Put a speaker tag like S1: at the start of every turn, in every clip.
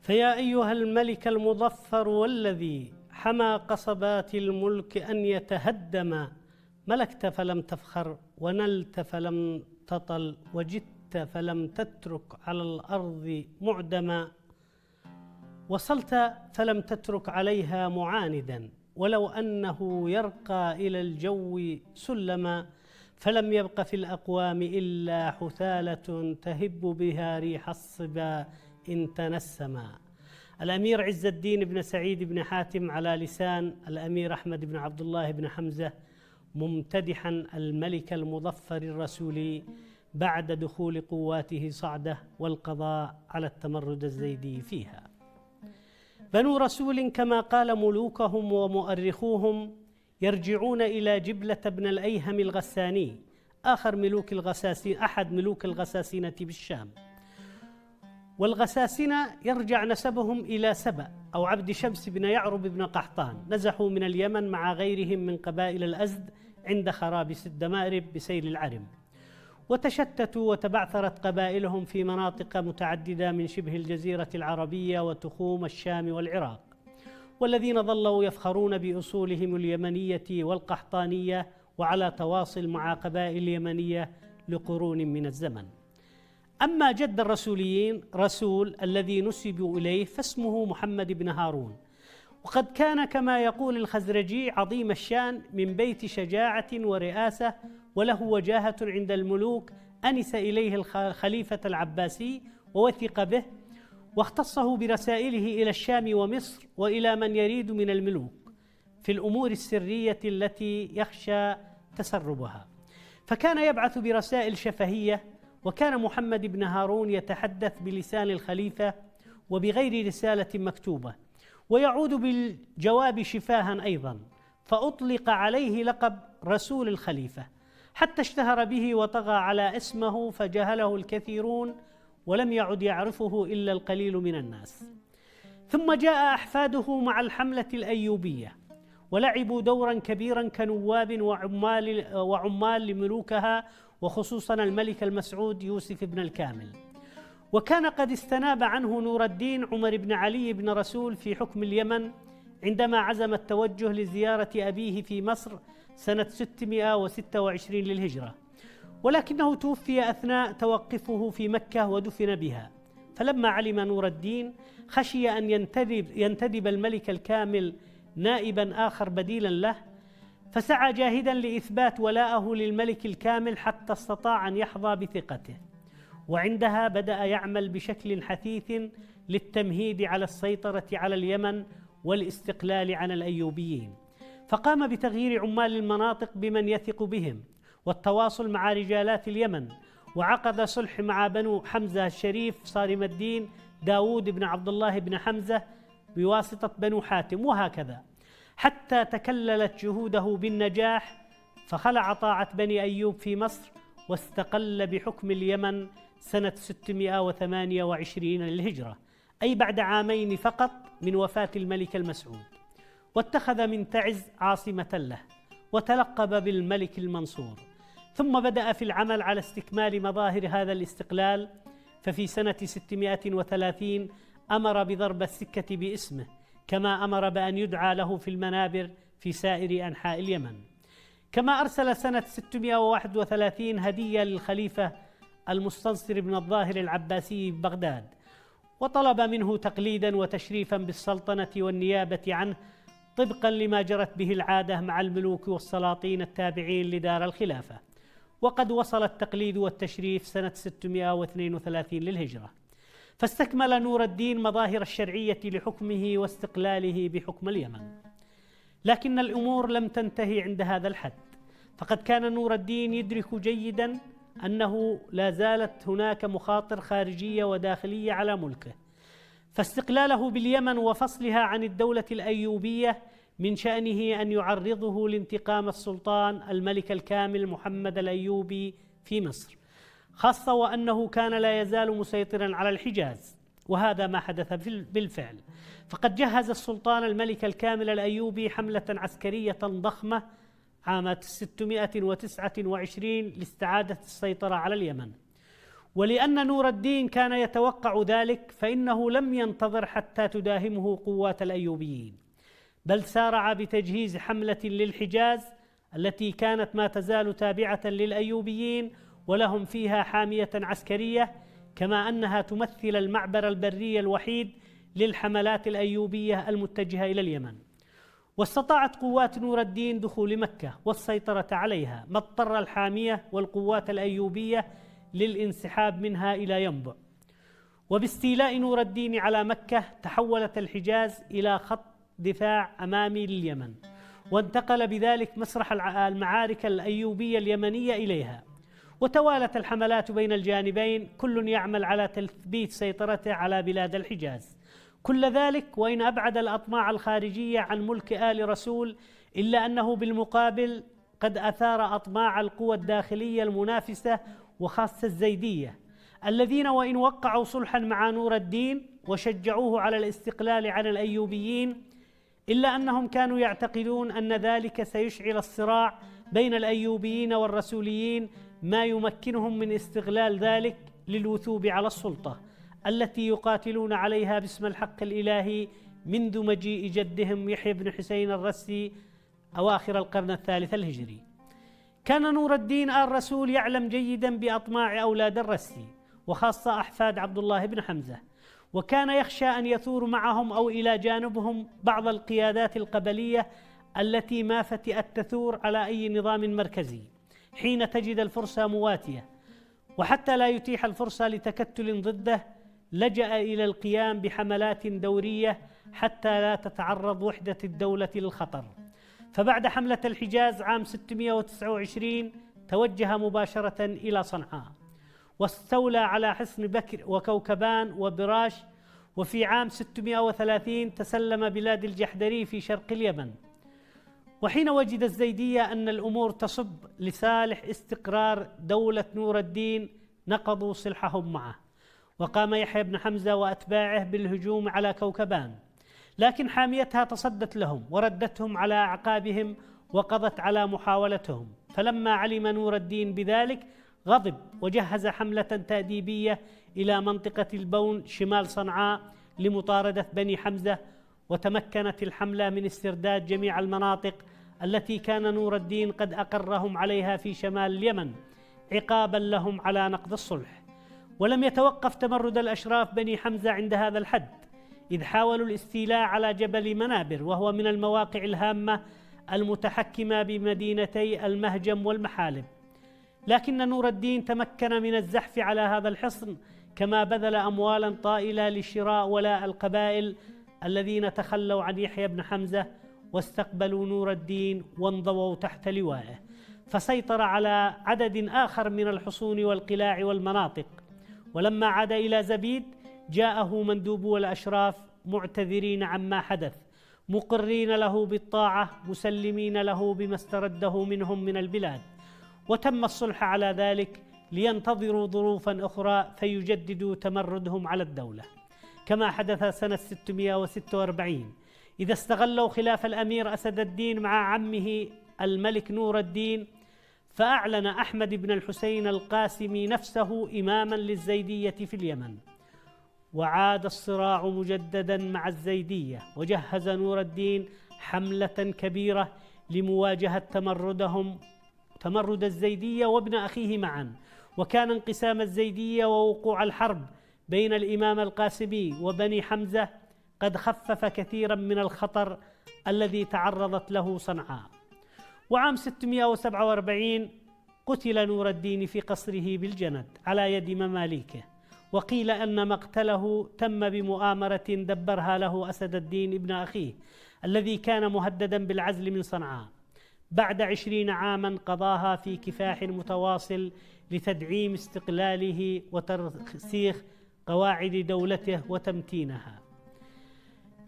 S1: فيا أيها الملك المظفر والذي حمى قصبات الملك أن يتهدم، ملكت فلم تفخر ونلت فلم تطل وجدت فلم تترك على الأرض معدما، وصلت فلم تترك عليها معاندا، ولو أنه يرقى إلى الجو سلما، فلم يبق في الأقوام إلا حثالة تهب بها ريح الصبا إن تنسما. الأمير عز الدين بن سعيد بن حاتم على لسان الأمير أحمد بن عبد الله بن حمزة ممتدحا الملك المظفر الرسولي بعد دخول قواته صعدة والقضاء على التمرد الزيدي فيها. بنو رسول كما قال ملوكهم ومؤرخوهم يرجعون إلى جبلة بن الأيهم الغساني، أحد ملوك الغساسنة بالشام. والغساسنة يرجع نسبهم إلى سبأ أو عبد شمس بن يعرب بن قحطان، نزحوا من اليمن مع غيرهم من قبائل الأزد عند خرابس الدمارب بسيل العرم، وتشتتوا وتبعثرت قبائلهم في مناطق متعددة من شبه الجزيرة العربية وتخوم الشام والعراق، والذين ظلوا يفخرون بأصولهم اليمنية والقحطانية وعلى تواصل مع قبائل اليمنية لقرون من الزمن. أما جد الرسوليين رسول الذي نسبوا إليه فاسمه محمد بن هارون، وقد كان كما يقول الخزرجي عظيم الشان من بيت شجاعة ورئاسة، وله وجاهة عند الملوك أنس إليه الخليفة العباسي ووثق به، واختصه برسائله إلى الشام ومصر وإلى من يريد من الملوك في الأمور السرية التي يخشى تسربها، فكان يبعث برسائل شفهية. وكان محمد بن هارون يتحدث بلسان الخليفة وبغير رسالة مكتوبة، ويعود بالجواب شفاها أيضا، فأطلق عليه لقب رسول الخليفة حتى اشتهر به وطغى على اسمه فجهله الكثيرون ولم يعد يعرفه إلا القليل من الناس. ثم جاء أحفاده مع الحملة الأيوبية ولعبوا دورا كبيرا كنواب وعمال لملوكها، وخصوصا الملك المسعود يوسف بن الكامل. وكان قد استناب عنه نور الدين عمر بن علي بن رسول في حكم اليمن عندما عزم التوجه لزيارة أبيه في مصر سنة 626 للهجرة، ولكنه توفي أثناء توقفه في مكة ودفن بها. فلما علم نور الدين خشي أن ينتدب الملك الكامل نائبا آخر بديلا له، فسعى جاهدا لإثبات ولاءه للملك الكامل حتى استطاع أن يحظى بثقته، وعندها بدأ يعمل بشكل حثيث للتمهيد على السيطرة على اليمن والاستقلال عن الأيوبيين، فقام بتغيير عمال المناطق بمن يثق بهم والتواصل مع رجالات اليمن، وعقد صلح مع بنو حمزة الشريف صارم الدين داود بن عبد الله بن حمزة بواسطة بنو حاتم، وهكذا حتى تكللت جهوده بالنجاح، فخلع طاعة بني أيوب في مصر واستقل بحكم اليمن سنة 628 للهجرة، أي بعد عامين فقط من وفاة الملك المسعود، واتخذ من تعز عاصمة له وتلقب بالملك المنصور. ثم بدأ في العمل على استكمال مظاهر هذا الاستقلال، ففي سنة 630 أمر بضرب السكة باسمه، كما أمر بأن يدعى له في المنابر في سائر أنحاء اليمن. كما أرسل سنة 631 هدية للخليفة المستنصر بن الظاهر العباسي ببغداد، وطلب منه تقليدا وتشريفا بالسلطنة والنيابة عنه طبقا لما جرت به العادة مع الملوك والسلاطين التابعين لدار الخلافة. وقد وصل التقليد والتشريف سنة 632 للهجرة، فاستكمل نور الدين مظاهر الشرعية لحكمه واستقلاله بحكم اليمن. لكن الأمور لم تنتهي عند هذا الحد، فقد كان نور الدين يدرك جيدا أنه لا زالت هناك مخاطر خارجية وداخلية على ملكه، فاستقلاله باليمن وفصلها عن الدولة الأيوبية من شأنه أن يعرضه لانتقام السلطان الملك الكامل محمد الأيوبي في مصر، خاصة وأنه كان لا يزال مسيطرا على الحجاز، وهذا ما حدث بالفعل. فقد جهز السلطان الملك الكامل الأيوبي حملة عسكرية ضخمة عام 629 لاستعادة السيطرة على اليمن، ولأن نور الدين كان يتوقع ذلك فإنه لم ينتظر حتى تداهمه قوات الأيوبيين، بل سارع بتجهيز حملة للحجاز التي كانت ما تزال تابعة للأيوبيين ولهم فيها حامية عسكرية، كما أنها تمثل المعبر البري الوحيد للحملات الأيوبية المتجهة إلى اليمن. واستطاعت قوات نور الدين دخول مكة والسيطرة عليها، ما اضطر الحامية والقوات الأيوبية للانسحاب منها إلى ينبع. وباستيلاء نور الدين على مكة تحولت الحجاز إلى خط دفاع أمامي لليمن، وانتقل بذلك مسرح المعارك الأيوبية اليمنية إليها، وتوالت الحملات بين الجانبين كل يعمل على تثبيت سيطرته على بلاد الحجاز. كل ذلك وإن أبعد الأطماع الخارجية عن ملك آل رسول، إلا أنه بالمقابل قد أثار أطماع القوى الداخلية المنافسة وخاصة الزيدية، الذين وإن وقعوا صلحا مع نور الدين وشجعوه على الاستقلال عن الأيوبيين، إلا أنهم كانوا يعتقدون أن ذلك سيشعل الصراع بين الأيوبيين والرسوليين، ما يمكنهم من استغلال ذلك للوثوب على السلطة التي يقاتلون عليها باسم الحق الإلهي منذ مجيء جدهم يحيى بن حسين الرسي أواخر القرن الثالث الهجري. كان نور الدين آل رسول يعلم جيدا بأطماع أولاد الرسي وخاصة أحفاد عبد الله بن حمزة، وكان يخشى أن يثور معهم أو إلى جانبهم بعض القيادات القبلية التي ما فتئت تثور على أي نظام مركزي حين تجد الفرصة مواتية، وحتى لا يتيح الفرصة لتكتل ضده لجأ إلى القيام بحملات دورية حتى لا تتعرض وحدة الدولة للخطر. فبعد حملة الحجاز عام 629 توجه مباشرة إلى صنعاء واستولى على حصن بكر وكوكبان وبراش، وفي عام 630 تسلم بلاد الجحدري في شرق اليمن. وحين وجد الزيدية أن الأمور تصب لصالح استقرار دولة نور الدين نقضوا صلحهم معه، وقام يحيى بن حمزة وأتباعه بالهجوم على كوكبان، لكن حاميتها تصدت لهم وردتهم على أعقابهم وقضت على محاولتهم. فلما علم نور الدين بذلك غضب وجهز حملة تأديبية إلى منطقة البون شمال صنعاء لمطاردة بني حمزة، وتمكنت الحملة من استرداد جميع المناطق التي كان نور الدين قد أقرهم عليها في شمال اليمن عقابا لهم على نقض الصلح. ولم يتوقف تمرد الأشراف بني حمزة عند هذا الحد، إذ حاولوا الاستيلاء على جبل منابر، وهو من المواقع الهامة المتحكمة بمدينتي المهجم والمحالب، لكن نور الدين تمكن من الزحف على هذا الحصن، كما بذل أموالا طائلة لشراء ولاء القبائل الذين تخلوا عن يحيى بن حمزة واستقبلوا نور الدين وانضووا تحت لوائه، فسيطر على عدد آخر من الحصون والقلاع والمناطق. ولما عاد إلى زبيد جاءه مندوبو الأشراف معتذرين عما حدث، مقرين له بالطاعة مسلمين له بما استرده منهم من البلاد، وتم الصلح على ذلك لينتظروا ظروفا أخرى فيجددوا تمردهم على الدولة، كما حدث سنة 646 إذا استغلوا خلاف الأمير أسد الدين مع عمه الملك نور الدين، فأعلن أحمد بن الحسين القاسمي نفسه إماما للزيدية في اليمن، وعاد الصراع مجددا مع الزيدية، وجهز نور الدين حملة كبيرة لمواجهة تمرد الزيدية وابن أخيه معا. وكان انقسام الزيدية ووقوع الحرب بين الإمام القاسمي وبني حمزة قد خفف كثيرا من الخطر الذي تعرضت له صنعاء. وعام 647 قتل نور الدين في قصره بالجند على يد مماليكه، وقيل أن مقتله تم بمؤامرة دبرها له أسد الدين ابن أخيه الذي كان مهددا بالعزل من صنعاء، بعد 20 عاما قضاها في كفاح متواصل لتدعيم استقلاله وترسيخ قواعد دولته وتمتينها،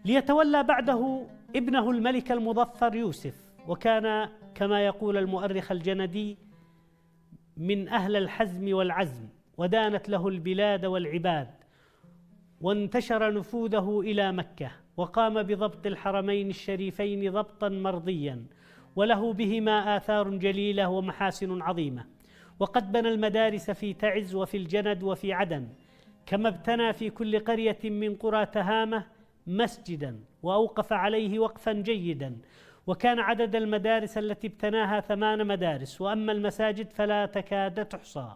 S1: ليتولى بعده ابنه الملك المظفر يوسف، وكان كما يقول المؤرخ الجندي من أهل الحزم والعزم، ودانت له البلاد والعباد، وانتشر نفوذه إلى مكة، وقام بضبط الحرمين الشريفين ضبطا مرضيا، وله بهما آثار جليلة ومحاسن عظيمة. وقد بنى المدارس في تعز وفي الجند وفي عدن، كما ابتنى في كل قرية من قرى تهامة مسجدا وأوقف عليه وقفا جيدا، وكان عدد المدارس التي ابتناها 8 مدارس، وأما المساجد فلا تكاد تحصى.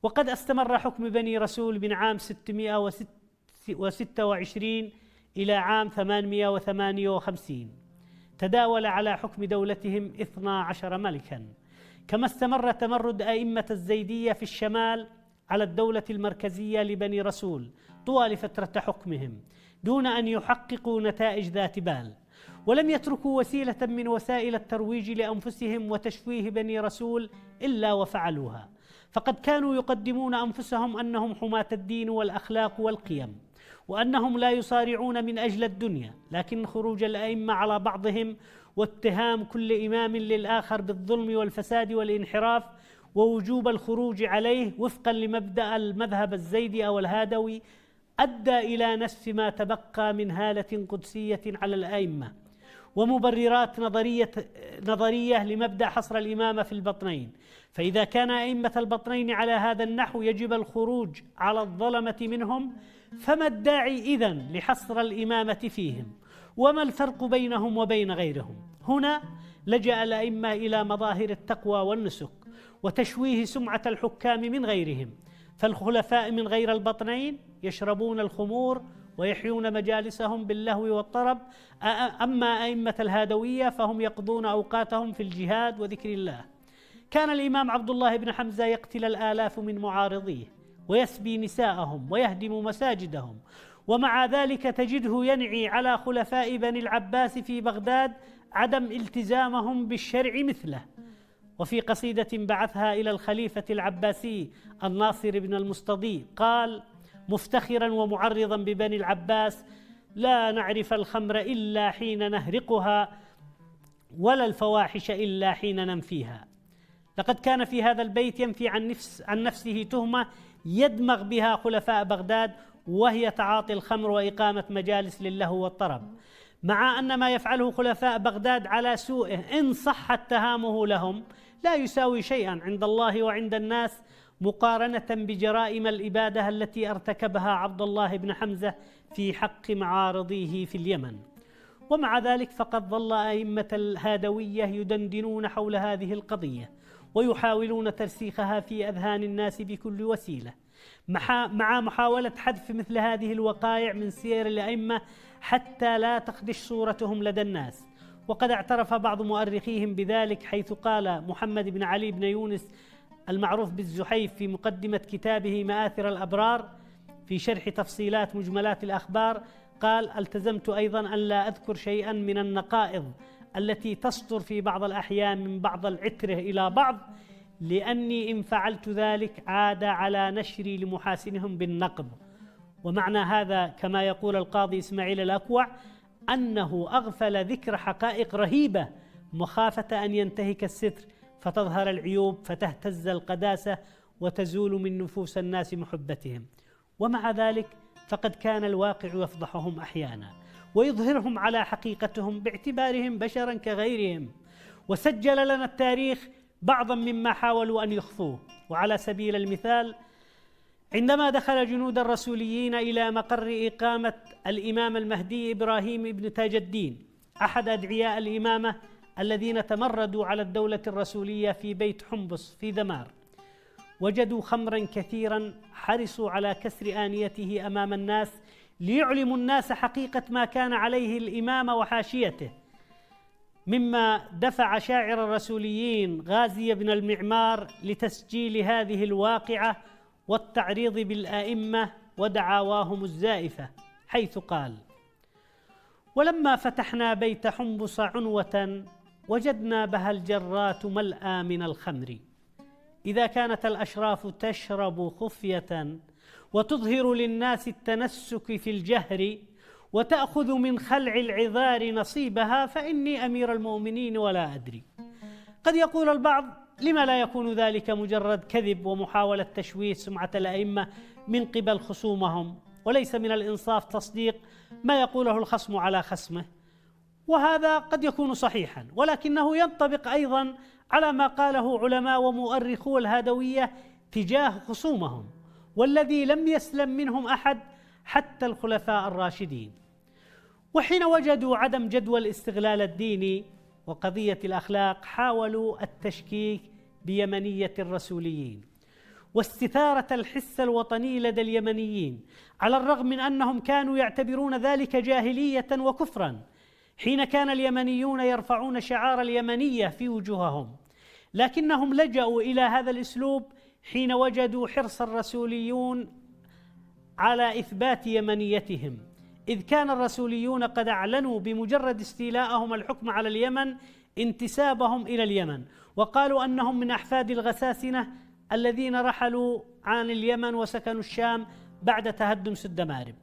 S1: وقد استمر حكم بني رسول من عام 626 إلى عام 858، تداول على حكم دولتهم 12 ملكا، كما استمر تمرد أئمة الزيدية في الشمال على الدولة المركزية لبني رسول طوال فترة حكمهم دون أن يحققوا نتائج ذات بال، ولم يتركوا وسيلة من وسائل الترويج لأنفسهم وتشويه بني رسول إلا وفعلوها، فقد كانوا يقدمون أنفسهم أنهم حماة الدين والأخلاق والقيم، وأنهم لا يصارعون من أجل الدنيا، لكن خروج الأئمة على بعضهم واتهام كل إمام للآخر بالظلم والفساد والانحراف ووجوب الخروج عليه وفقا لمبدأ المذهب الزيدي أو الهادوي أدى إلى نسف ما تبقى من هالة قدسية على الأئمة ومبررات نظرية لمبدأ حصر الإمامة في البطنين. فإذا كان أئمة البطنين على هذا النحو يجب الخروج على الظلمة منهم، فما الداعي إذن لحصر الإمامة فيهم؟ وما الفرق بينهم وبين غيرهم؟ هنا لجأ الأئمة إلى مظاهر التقوى والنسك وتشويه سمعة الحكام من غيرهم، فالخلفاء من غير البطنين يشربون الخمور ويحيون مجالسهم باللهو والطرب، أما أئمة الهادوية فهم يقضون أوقاتهم في الجهاد وذكر الله. كان الإمام عبد الله بن حمزة يقتل الآلاف من معارضيه ويسبي نساءهم ويهدم مساجدهم، ومع ذلك تجده ينعي على خلفاء بني العباس في بغداد عدم التزامهم بالشرع مثله. وفي قصيدة بعثها إلى الخليفة العباسي الناصر بن المستضي قال مفتخرا ومعرضا ببني العباس: لا نعرف الخمر إلا حين نهرقها، ولا الفواحش إلا حين ننفيها. لقد كان في هذا البيت ينفي عن نفسه تهمة يدمغ بها خلفاء بغداد، وهي تعاطي الخمر وإقامة مجالس للهو والطرب، مع أن ما يفعله خلفاء بغداد على سوءه إن صح اتهامه لهم لا يساوي شيئا عند الله وعند الناس مقارنة بجرائم الإبادة التي ارتكبها عبد الله بن حمزة في حق معارضيه في اليمن. ومع ذلك فقد ظل أئمة الهادوية يدندنون حول هذه القضية ويحاولون ترسيخها في أذهان الناس بكل وسيلة، مع محاولة حذف مثل هذه الوقائع من سير الأئمة حتى لا تخدش صورتهم لدى الناس. وقد اعترف بعض مؤرخيهم بذلك، حيث قال محمد بن علي بن يونس المعروف بالزحيف في مقدمة كتابه مآثر الأبرار في شرح تفصيلات مجملات الأخبار، قال: التزمت أيضا أن لا أذكر شيئا من النقائض التي تصدر في بعض الأحيان من بعض العترة إلى بعض، لأني إن فعلت ذلك عاد على نشري لمحاسنهم بالنقض. ومعنى هذا كما يقول القاضي إسماعيل الأكوع أنه أغفل ذكر حقائق رهيبة مخافة أن ينتهك الستر فتظهر العيوب فتهتز القداسة وتزول من نفوس الناس محبتهم. ومع ذلك فقد كان الواقع يفضحهم أحيانا ويظهرهم على حقيقتهم باعتبارهم بشرا كغيرهم، وسجل لنا التاريخ بعضا مما حاولوا أن يخفوه. وعلى سبيل المثال، عندما دخل جنود الرسوليين إلى مقر إقامة الإمام المهدي إبراهيم بن تاج الدين أحد أدعياء الإمامة الذين تمردوا على الدولة الرسولية في بيت حنبس في دمار، وجدوا خمرا كثيرا حرصوا على كسر آنيته أمام الناس ليعلموا الناس حقيقة ما كان عليه الإمام وحاشيته، مما دفع شاعر الرسوليين غازي بن المعمار لتسجيل هذه الواقعة والتعريض بالآئمة ودعاواهم الزائفة، حيث قال: ولما فتحنا بيت حنبس عنوة وجدنا بها الجرات ملأى من الخمر، إذا كانت الأشراف تشرب خفية وتظهر للناس التنسك في الجهر وتأخذ من خلع العذار نصيبها، فإني أمير المؤمنين ولا أدري. قد يقول البعض: لما لا يكون ذلك مجرد كذب ومحاولة تشويه سمعة الأئمة من قبل خصومهم، وليس من الإنصاف تصديق ما يقوله الخصم على خصمه؟ وهذا قد يكون صحيحا، ولكنه ينطبق أيضا على ما قاله علماء ومؤرخو الهادوية تجاه خصومهم، والذي لم يسلم منهم أحد حتى الخلفاء الراشدين. وحين وجدوا عدم جدوى الاستغلال الديني وقضية الأخلاق حاولوا التشكيك بيمنية الرسوليين واستثارة الحس الوطني لدى اليمنيين، على الرغم من أنهم كانوا يعتبرون ذلك جاهلية وكفرا حين كان اليمنيون يرفعون شعار اليمنية في وجوههم، لكنهم لجأوا إلى هذا الأسلوب حين وجدوا حرص الرسوليون على إثبات يمنيتهم، إذ كان الرسوليون قد أعلنوا بمجرد استيلائهم الحكم على اليمن انتسابهم إلى اليمن، وقالوا أنهم من أحفاد الغساسنة الذين رحلوا عن اليمن وسكنوا الشام بعد تهدم سد مأرب.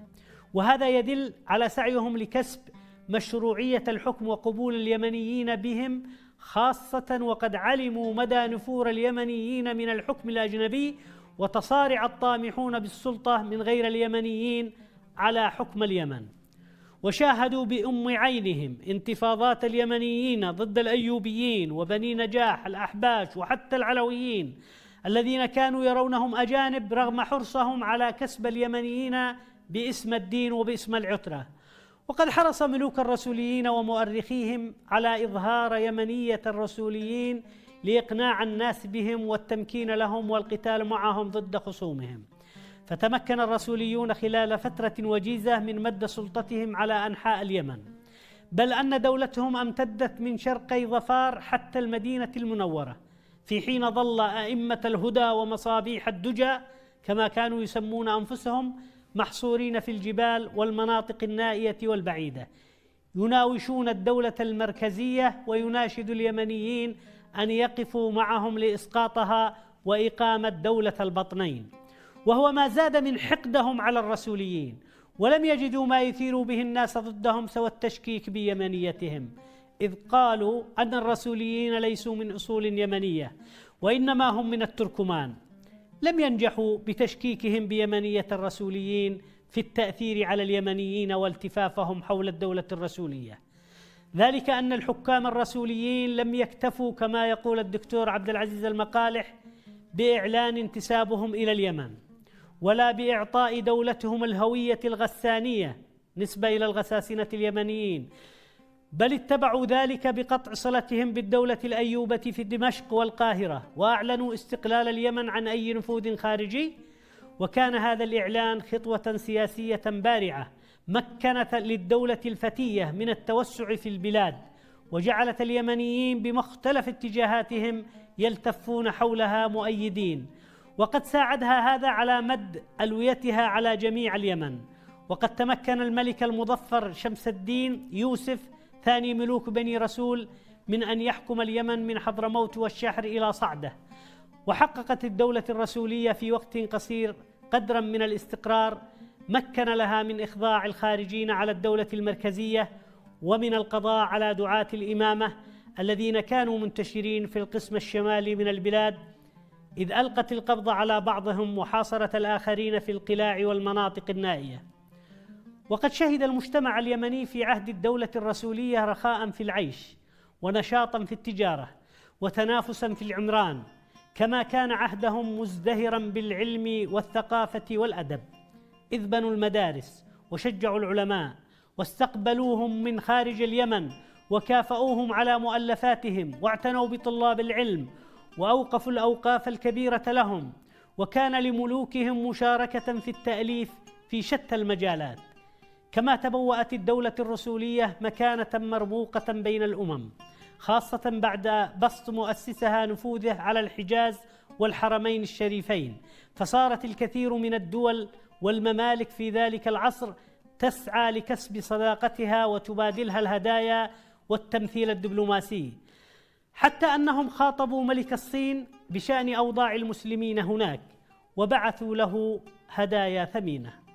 S1: وهذا يدل على سعيهم لكسب مشروعية الحكم وقبول اليمنيين بهم، خاصة وقد علموا مدى نفور اليمنيين من الحكم الأجنبي، وتصارع الطامحون بالسلطة من غير اليمنيين على حكم اليمن، وشاهدوا بأم عينهم انتفاضات اليمنيين ضد الأيوبيين وبني نجاح الأحباش وحتى العلويين الذين كانوا يرونهم أجانب، رغم حرصهم على كسب اليمنيين باسم الدين وباسم العترة. وقد حرص ملوك الرسوليين ومؤرخيهم على إظهار يمنية الرسوليين لإقناع الناس بهم والتمكين لهم والقتال معهم ضد خصومهم، فتمكن الرسوليون خلال فترة وجيزة من مد سلطتهم على أنحاء اليمن، بل أن دولتهم امتدت من شرقي ظفار حتى المدينة المنورة، في حين ظل أئمة الهدى ومصابيح الدجى كما كانوا يسمون أنفسهم محصورين في الجبال والمناطق النائية والبعيدة، يناوشون الدولة المركزية ويناشد اليمنيين أن يقفوا معهم لإسقاطها وإقامة دولة البطنين. وهو ما زاد من حقدهم على الرسوليين، ولم يجدوا ما يثيروا به الناس ضدهم سوى التشكيك بيمنيتهم، إذ قالوا أن الرسوليين ليسوا من أصول يمنية وإنما هم من التركمان. لم ينجحوا بتشكيكهم بيمنية الرسوليين في التأثير على اليمنيين والتفافهم حول الدولة الرسولية، ذلك أن الحكام الرسوليين لم يكتفوا كما يقول الدكتور عبد العزيز المقالح بإعلان انتسابهم إلى اليمن، ولا بإعطاء دولتهم الهوية الغسانية نسبة إلى الغساسنة اليمنيين، بل اتبعوا ذلك بقطع صلتهم بالدولة الأيوبة في دمشق والقاهرة، وأعلنوا استقلال اليمن عن أي نفوذ خارجي. وكان هذا الإعلان خطوة سياسية بارعة مكنت للدولة الفتية من التوسع في البلاد، وجعلت اليمنيين بمختلف اتجاهاتهم يلتفون حولها مؤيدين، وقد ساعدها هذا على مد ألويتها على جميع اليمن. وقد تمكن الملك المظفر شمس الدين يوسف ثاني ملوك بني رسول من أن يحكم اليمن من حضرموت والشحر إلى صعدة، وحققت الدولة الرسولية في وقت قصير قدرا من الاستقرار مكن لها من إخضاع الخارجين على الدولة المركزية، ومن القضاء على دعاة الإمامة الذين كانوا منتشرين في القسم الشمالي من البلاد، إذ ألقت القبض على بعضهم وحاصرت الآخرين في القلاع والمناطق النائية. وقد شهد المجتمع اليمني في عهد الدولة الرسولية رخاء في العيش ونشاطا في التجارة وتنافسا في العمران، كما كان عهدهم مزدهرا بالعلم والثقافة والأدب، إذ بنوا المدارس وشجعوا العلماء واستقبلوهم من خارج اليمن وكافأوهم على مؤلفاتهم، واعتنوا بطلاب العلم وأوقفوا الأوقاف الكبيرة لهم، وكان لملوكهم مشاركة في التأليف في شتى المجالات. كما تبوأت الدولة الرسولية مكانة مرموقة بين الأمم، خاصة بعد بسط مؤسسها نفوذه على الحجاز والحرمين الشريفين، فصارت الكثير من الدول والممالك في ذلك العصر تسعى لكسب صداقتها وتبادلها الهدايا والتمثيل الدبلوماسي، حتى أنهم خاطبوا ملك الصين بشأن أوضاع المسلمين هناك وبعثوا له هدايا ثمينة.